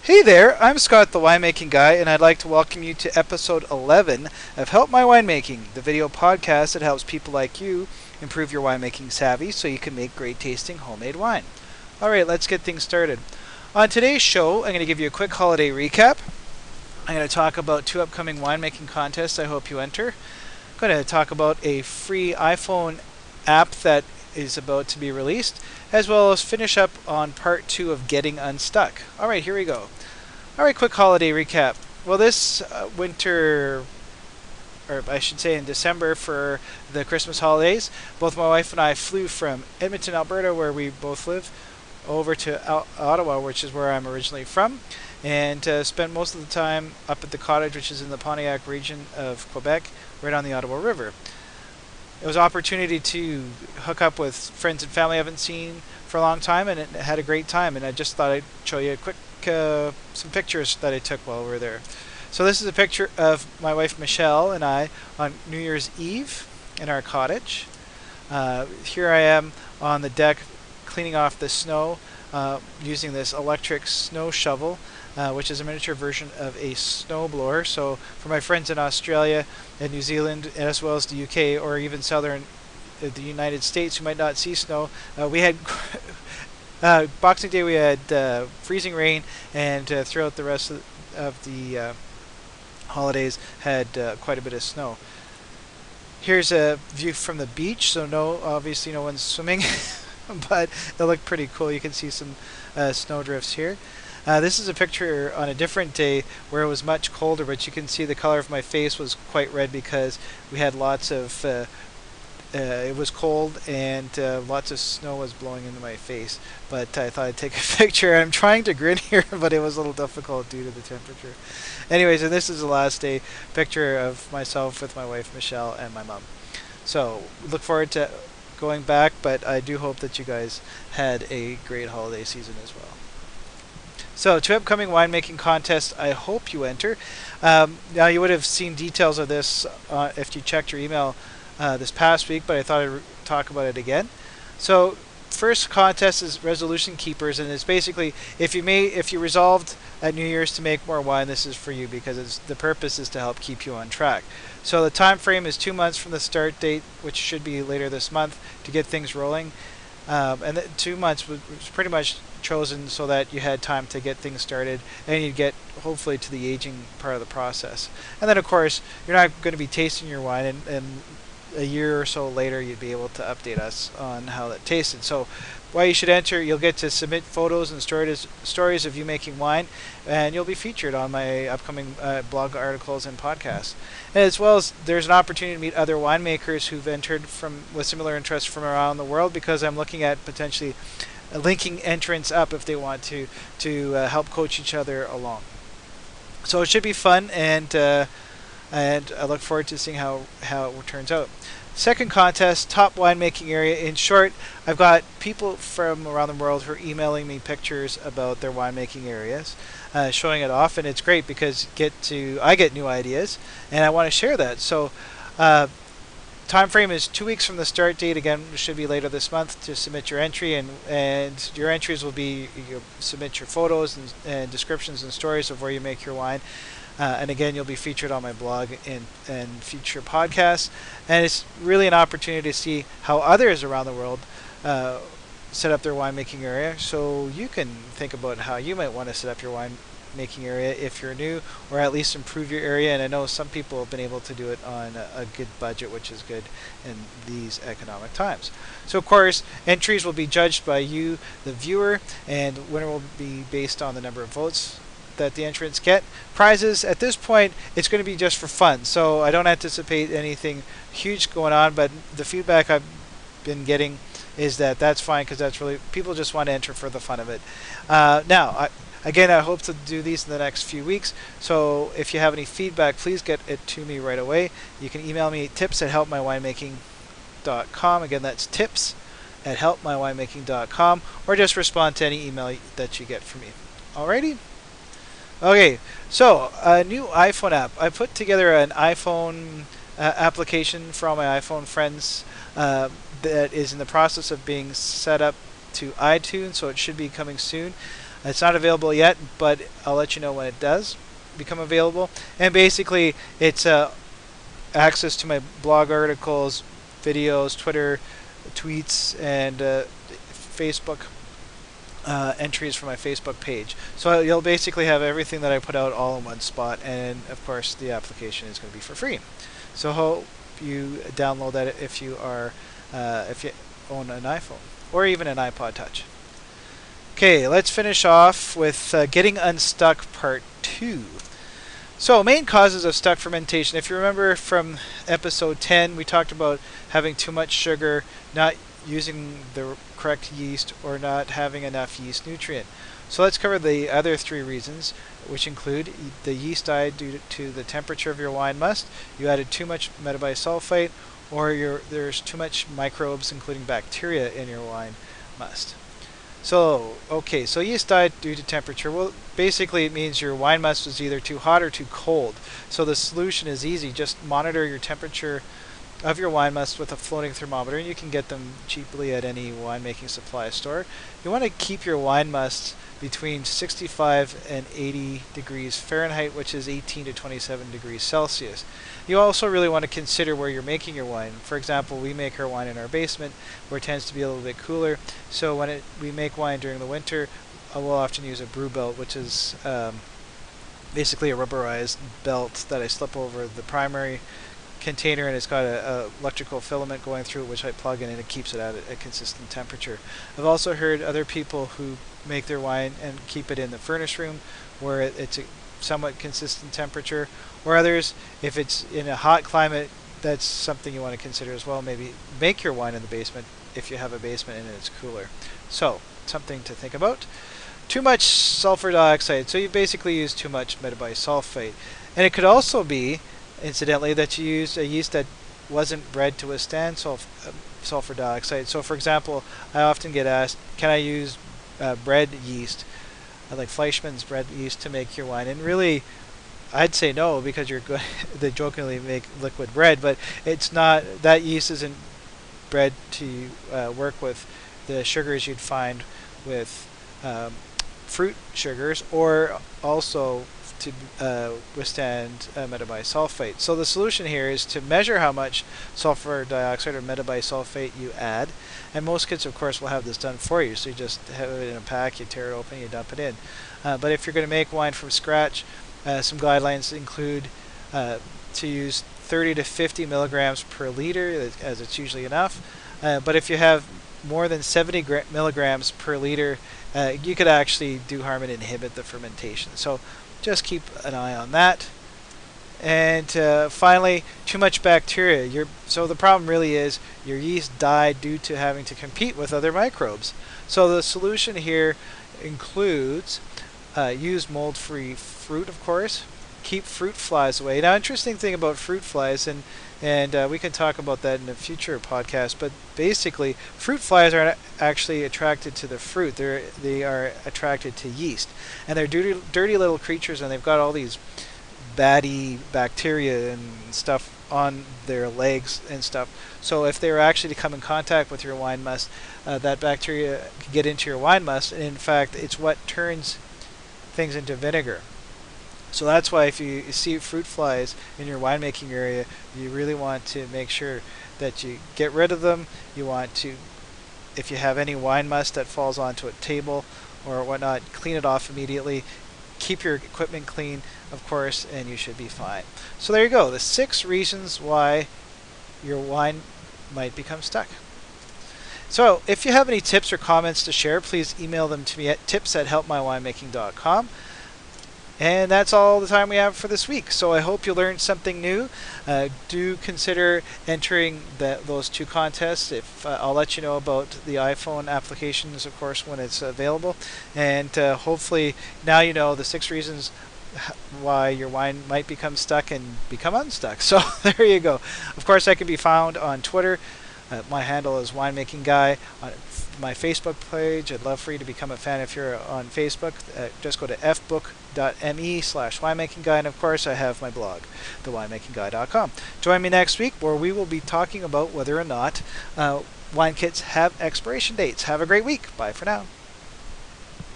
Hey there, I'm Scott the Winemaking Guy, and I'd like to welcome you to episode 11 of Help My Winemaking, the video podcast that helps people like you improve your winemaking savvy so you can make great tasting homemade wine. Alright, let's get things started. On today's show, I'm going to give you a quick holiday recap. I'm going to talk about 2 upcoming winemaking contests I hope you enter. I'm going to talk about a free iPhone app that is about to be released, as well as finish up on part 2 of Getting Unstuck. Alright, here we go. Alright, quick holiday recap. Well, this winter, or I should say in December for the Christmas holidays, both my wife and I flew from Edmonton, Alberta, where we both live, over to Ottawa, which is where I'm originally from, and spent most of the time up at the cottage, which is in the Pontiac region of Quebec, right on the Ottawa River. It was an opportunity to hook up with friends and family I haven't seen for a long time, and it had a great time. And I just thought I'd show you a quick some pictures that I took while we were there. So this is a picture of my wife Michelle and I on New Year's Eve in our cottage. Here I am on the deck cleaning off the snow using this electric snow shovel, which is a miniature version of a snowblower. So for my friends in Australia and New Zealand, as well as the UK or even southern the United States who might not see snow, we had Boxing Day we had freezing rain, and throughout the rest of the holidays had quite a bit of snow. Here's a view from the beach, so obviously no one's swimming, but it looked pretty cool. You can see some snowdrifts here. This is a picture on a different day where it was much colder, but you can see the color of my face was quite red because we had lots of it was cold and lots of snow was blowing into my face, but I thought I'd take a picture. I'm trying to grin here, but it was a little difficult due to the temperature. Anyways, and this is the last day picture of myself with my wife Michelle and my mom. So look forward to going back, but I do hope that you guys had a great holiday season as well. So 2 upcoming winemaking contests I hope you enter. Now you would have seen details of this if you checked your email this past week, but I thought I'd talk about it again. So first contest is Resolution Keepers, and it's basically if you resolved at New Year's to make more wine, this is for you, because the purpose is to help keep you on track. So the time frame is 2 months from the start date, which should be later this month, to get things rolling. And the 2 months was pretty much chosen so that you had time to get things started and you'd get hopefully to the aging part of the process. And then of course you're not going to be tasting your wine, and a year or so later you'd be able to update us on how that tasted. So why you should enter: you'll get to submit photos and stories of you making wine, and you'll be featured on my upcoming blog articles and podcasts. And as well as there's an opportunity to meet other winemakers who've entered with similar interests from around the world, because I'm looking at potentially linking entrants up if they want to help coach each other along. So it should be fun, and I look forward to seeing how it turns out. Second contest, top winemaking area. In short, I've got people from around the world who are emailing me pictures about their winemaking areas, showing it off, and it's great because I get new ideas, and I want to share that. So time frame is 2 weeks from the start date. Again, it should be later this month to submit your entry, and your entries will be you submit your photos and descriptions and stories of where you make your wine. And again, you'll be featured on my blog and future podcasts. And it's really an opportunity to see how others around the world set up their winemaking area. So you can think about how you might want to set up your winemaking area if you're new, or at least improve your area. And I know some people have been able to do it on a good budget, which is good in these economic times. So of course, entries will be judged by you, the viewer, and winner will be based on the number of votes that the entrants get. Prizes, at this point, it's going to be just for fun, so I don't anticipate anything huge going on, but the feedback I've been getting is that that's fine, because that's really, people just want to enter for the fun of it. Now, again, I hope to do these in the next few weeks, so if you have any feedback, please get it to me right away. You can email me tips@helpmywinemaking.com. Again, that's tips@helpmywinemaking.com, or just respond to any email that you get from me. Alrighty? Okay, so a new iPhone app. I put together an iPhone application for all my iPhone friends that is in the process of being set up to iTunes, so it should be coming soon. It's not available yet, but I'll let you know when it does become available. And basically, it's access to my blog articles, videos, Twitter, tweets, and Facebook entries from my Facebook page. So you'll basically have everything that I put out all in one spot, and of course the application is going to be for free. So hope you download that if you own an iPhone or even an iPod Touch. Okay, let's finish off with getting unstuck part 2. So main causes of stuck fermentation. If you remember from episode 10, we talked about having too much sugar, not using the correct yeast, or not having enough yeast nutrient. So let's cover the other 3 reasons, which include the yeast died due to the temperature of your wine must, you added too much metabisulfite, or there's too much microbes, including bacteria, in your wine must. So, okay, so yeast died due to temperature. Well, basically it means your wine must was either too hot or too cold. So the solution is easy. Just monitor your temperature of your wine must with a floating thermometer, and you can get them cheaply at any winemaking supply store. You want to keep your wine must between 65 and 80 degrees Fahrenheit, which is 18 to 27 degrees Celsius. You also really want to consider where you're making your wine. For example, we make our wine in our basement, where it tends to be a little bit cooler. So when we make wine during the winter, we'll often use a brew belt, which is basically a rubberized belt that I slip over the primary container, and it's got a electrical filament going through it, which I plug in, and it keeps it at a consistent temperature. I've also heard other people who make their wine and keep it in the furnace room, where it's a somewhat consistent temperature, or others, if it's in a hot climate, that's something you want to consider as well. Maybe make your wine in the basement if you have a basement and it's cooler. So something to think about. Too much sulfur dioxide, so you basically use too much metabisulfite. And it could also be, incidentally, that you used a yeast that wasn't bred to withstand sulfur dioxide. So for example, I often get asked, can I use bred yeast, like Fleischmann's bred yeast, to make your wine? And really, I'd say no, because you're going they jokingly make liquid bread, but it's not, that yeast isn't bred to work with the sugars you'd find with fruit sugars, or also to withstand metabisulfite. So the solution here is to measure how much sulfur dioxide or metabisulfite you add, and most kits of course will have this done for you. So you just have it in a pack, you tear it open, you dump it in. But if you're going to make wine from scratch, some guidelines include to use 30 to 50 milligrams per liter, as it's usually enough. But if you have more than 70 milligrams per liter, you could actually do harm and inhibit the fermentation. So just keep an eye on that. And finally, too much bacteria. So the problem really is your yeast died due to having to compete with other microbes. So the solution here includes use mold-free fruit, of course. Keep fruit flies away. Now, interesting thing about fruit flies, and we can talk about that in a future podcast, but basically fruit flies are actually attracted to the fruit. They are attracted to yeast, and they're dirty little creatures, and they've got all these batty bacteria and stuff on their legs and stuff. So if they were actually to come in contact with your wine must, that bacteria could get into your wine must, and in fact it's what turns things into vinegar. So that's why if you see fruit flies in your winemaking area, you really want to make sure that you get rid of them. You want to, if you have any wine must that falls onto a table or whatnot, clean it off immediately. Keep your equipment clean, of course, and you should be fine. So there you go, the 6 reasons why your wine might become stuck. So if you have any tips or comments to share, please email them to me at tips@helpmywinemaking.com. And that's all the time we have for this week. So I hope you learned something new. Do consider entering those 2 contests. I'll let you know about the iPhone applications, of course, when it's available. And hopefully now you know the 6 reasons why your wine might become stuck and become unstuck. So there you go. Of course, I can be found on Twitter. My handle is Winemaking Guy. On my Facebook page, I'd love for you to become a fan if you're on Facebook. Just go to fbook.me/winemaking guy, and of course I have my blog, thewinemaking.com. Join me next week where we will be talking about whether or not wine kits have expiration dates. Have a great week. Bye for now.